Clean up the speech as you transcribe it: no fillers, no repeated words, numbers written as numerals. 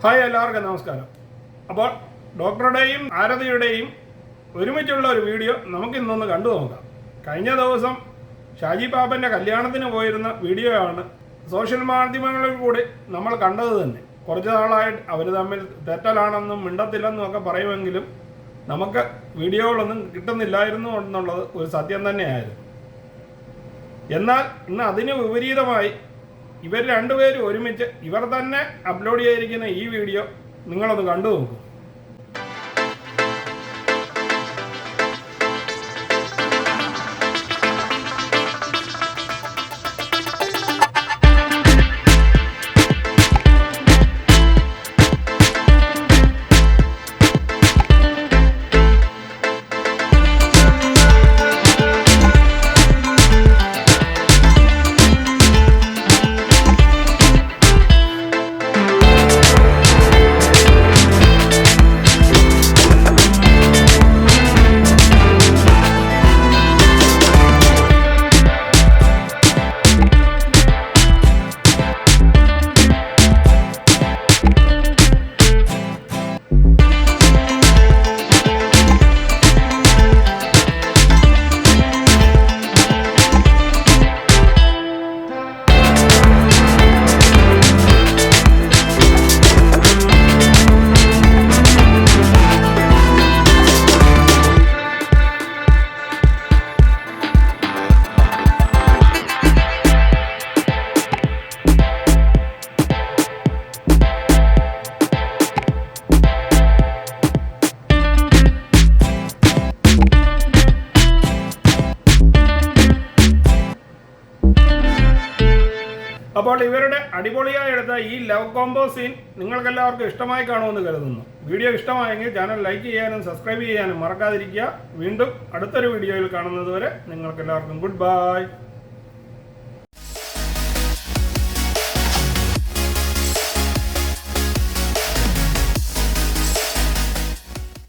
Hi, എല്ലാവർക്കും നമസ്കാരം. അപ്പോൾ ഡോക്ടറുടെയും ആരതിയുടെയും ഒരുമിച്ചുള്ള ഒരു വീഡിയോ നമുക്കിന്നൊന്ന് കണ്ടു നോക്കാം. കഴിഞ്ഞ ദിവസം ഷാജി പാപ്പൻ്റെ കല്യാണത്തിന് പോയിരുന്ന വീഡിയോ ആണ് സോഷ്യൽ മാധ്യമങ്ങളിൽ കൂടി നമ്മൾ കണ്ടത് തന്നെ. കുറച്ച് നാളായിട്ട് അവർ തമ്മിൽ തെറ്റലാണെന്നും മിണ്ടത്തില്ലെന്നും ഒക്കെ പറയുമെങ്കിലും നമുക്ക് വീഡിയോകളൊന്നും കിട്ടുന്നില്ലായിരുന്നു എന്നുള്ളത് ഒരു സത്യം തന്നെയായിരുന്നു. എന്നാൽ ഇന്ന് അതിന് വിപരീതമായി ഇവർ രണ്ടുപേരും ഒരുമിച്ച് ഇവർ തന്നെ അപ്ലോഡ് ചെയ്തിരിക്കുന്ന ഈ വീഡിയോ നിങ്ങളൊന്ന് കണ്ടു നോക്കൂ. അപ്പോൾ ഇവരുടെ അടിപൊളിയായി എടുത്ത ഈ ലവ് കോംബോ സീൻ നിങ്ങൾക്കെല്ലാവർക്കും ഇഷ്ടമായി കാണുമെന്ന് കരുതുന്നു. വീഡിയോ ഇഷ്ടമായെങ്കിൽ ചാനൽ ലൈക്ക് ചെയ്യാനും സബ്സ്ക്രൈബ് ചെയ്യാനും മറക്കാതിരിക്കുക. വീണ്ടും അടുത്തൊരു വീഡിയോയിൽ കാണുന്നത് വരെ നിങ്ങൾക്കെല്ലാവർക്കും ഗുഡ് ബൈ.